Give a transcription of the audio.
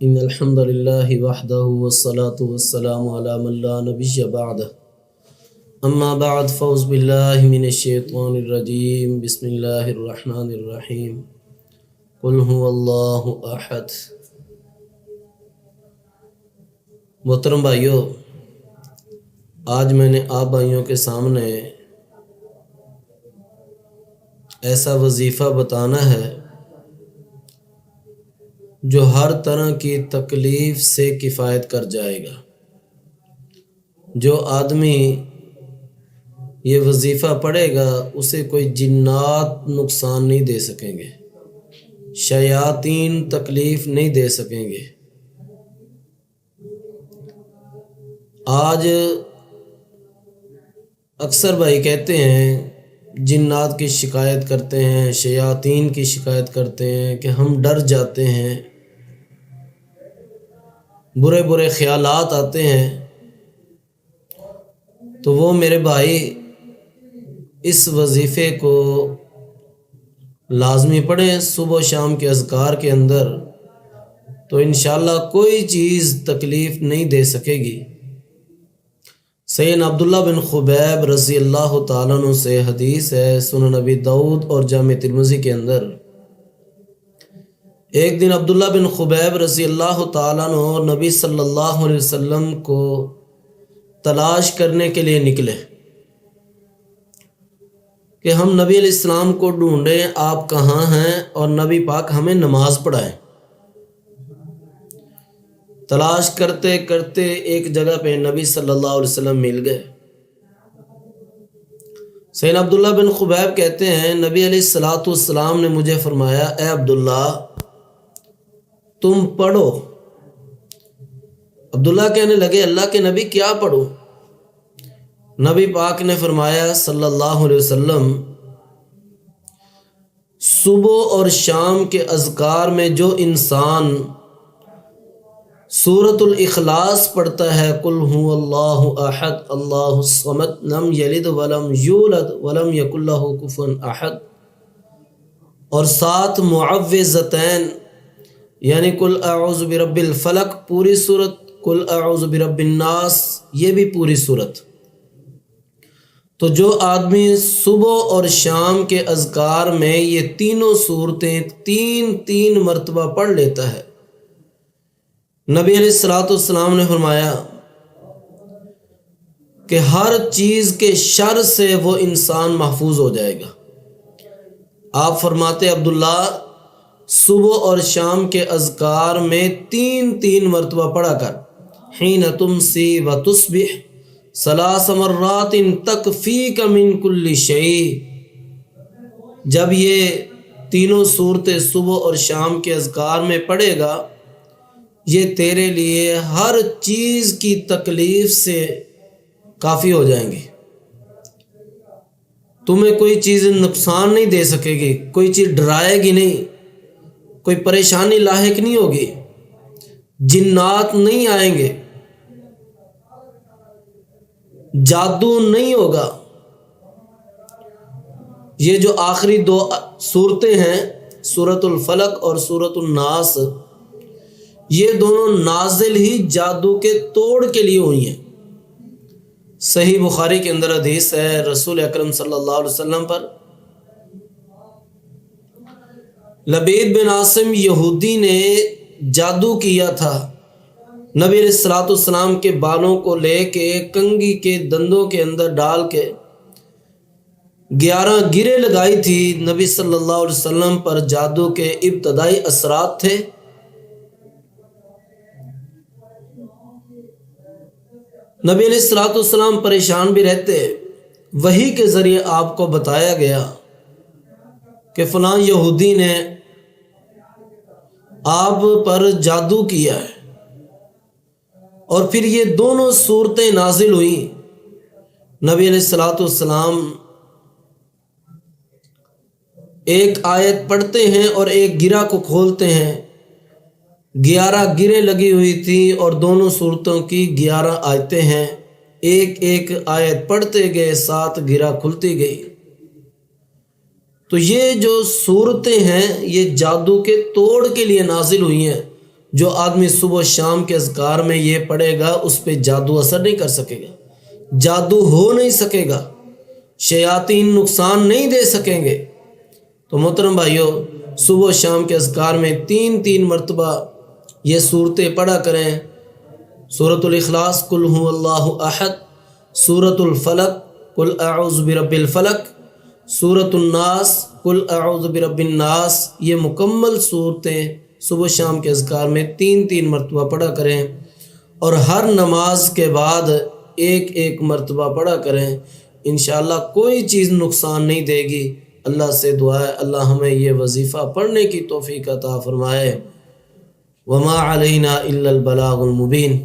ان الحمد للہ وحدہ والصلاة والسلام علی من لا نبی بعدہ اما بعد فاعوذ باللہ من الشیطان الرجیم بسم اللہ الرحمن الرحیم قل هو اللہ احد۔ محترم بھائیوں، آج میں نے آپ بھائیوں کے سامنے ایسا وظیفہ بتانا ہے جو ہر طرح کی تکلیف سے کفایت کر جائے گا۔ جو آدمی یہ وظیفہ پڑھے گا اسے کوئی جنات نقصان نہیں دے سکیں گے، شیاطین تکلیف نہیں دے سکیں گے۔ آج اکثر بھائی کہتے ہیں، جنات کی شکایت کرتے ہیں، شیاطین کی شکایت کرتے ہیں کہ ہم ڈر جاتے ہیں، برے برے خیالات آتے ہیں۔ تو وہ میرے بھائی اس وظیفے کو لازمی پڑھیں صبح و شام کے اذکار کے اندر، تو انشاءاللہ کوئی چیز تکلیف نہیں دے سکے گی۔ سیدنا عبداللہ بن خبیب رضی اللہ تعالیٰ عنہ سے حدیث ہے، سنن نبی داؤد اور جامع ترمذی کے اندر۔ ایک دن عبداللہ بن خبیب رضی اللہ تعالیٰ عنہ نبی صلی اللہ علیہ وسلم کو تلاش کرنے کے لیے نکلے کہ ہم نبی علیہ السلام کو ڈھونڈیں، آپ کہاں ہیں، اور نبی پاک ہمیں نماز پڑھائیں۔ تلاش کرتے کرتے ایک جگہ پہ نبی صلی اللہ علیہ وسلم مل گئے۔ سیدنا عبداللہ بن خبیب کہتے ہیں، نبی علیہ السلام نے مجھے فرمایا، اے عبداللہ تم پڑھو۔ عبداللہ کہنے لگے، اللہ کے نبی کیا پڑھوں؟ نبی پاک نے فرمایا صلی اللہ علیہ وسلم، صبح اور شام کے اذکار میں جو انسان سورۃ الاخلاص پڑھتا ہے، قل هو اللہ احد اللہ الصمد لم یلد ولم یولد ولم یکن لہ کفوا احد، اور 7 معوذتین یعنی قل اعوذ برب الفلق پوری صورت، قل اعوذ برب الناس یہ بھی پوری صورت، تو جو آدمی صبح اور شام کے اذکار میں یہ تینوں صورتیں 3 مرتبہ پڑھ لیتا ہے، نبی علیہ السلام نے فرمایا کہ ہر چیز کے شر سے وہ انسان محفوظ ہو جائے گا۔ آپ فرماتے عبداللہ صبح اور شام کے اذکار میں 3 مرتبہ پڑھا کر، حین تمسی و تصبح 3 مرات تکفیک من کل شیء، جب یہ تینوں صورتیں صبح اور شام کے اذکار میں پڑھے گا، یہ تیرے لیے ہر چیز کی تکلیف سے کافی ہو جائیں گی۔ تمہیں کوئی چیز نقصان نہیں دے سکے گی، کوئی چیز ڈرائے گی نہیں، کوئی پریشانی لاحق نہیں ہوگی، جنات نہیں آئیں گے، جادو نہیں ہوگا۔ یہ جو آخری 2 صورتیں ہیں، سورۃ الفلق اور سورۃ الناس، یہ دونوں نازل ہی جادو کے توڑ کے لیے ہوئی ہیں۔ صحیح بخاری کے اندر حدیث ہے، رسول اکرم صلی اللہ علیہ وسلم پر لبید بن عاصم یہودی نے جادو کیا تھا، نبی علیہ السلام کے بالوں کو لے کے کنگھی کے دندوں کے اندر ڈال کے 11 گریں لگائی تھی۔ نبی صلی اللہ علیہ وسلم پر جادو کے ابتدائی اثرات تھے۔ نبی علیہ السلام پریشان بھی رہتے، وحی کے ذریعے آپ کو بتایا گیا کہ فلاں یہودی نے آپ پر جادو کیا ہے، اور پھر یہ دونوں صورتیں نازل ہوئیں۔ نبی علیہ السلام ایک آیت پڑھتے ہیں اور ایک گرہ کو کھولتے ہیں، 11 گریں لگی ہوئی تھی اور دونوں صورتوں کی 11 آیتیں ہیں، ایک آیت پڑھتے گئے، 7 گرہ کھلتی گئی۔ تو یہ جو صورتیں ہیں یہ جادو کے توڑ کے لیے نازل ہوئی ہیں۔ جو آدمی صبح و شام کے اذکار میں یہ پڑھے گا اس پہ جادو اثر نہیں کر سکے گا، جادو ہو نہیں سکے گا، شیاطین نقصان نہیں دے سکیں گے۔ تو محترم بھائیو، صبح و شام کے اذکار میں 3 مرتبہ یہ صورتیں پڑھا کریں۔ سورۃ الاخلاص قل هو اللہ احد، سورۃ الفلق قل اعوذ برب الفلق، سورۃ الناس قل اعوذ برب الناس، یہ مکمل صورتیں صبح و شام کے اذکار میں 3 مرتبہ پڑھا کریں، اور ہر نماز کے بعد 1 مرتبہ پڑھا کریں۔ انشاءاللہ کوئی چیز نقصان نہیں دے گی۔ اللہ سے دعا ہے اللہ ہمیں یہ وظیفہ پڑھنے کی توفیق عطا فرمائے۔ وما علینا الا البلاغ المبین۔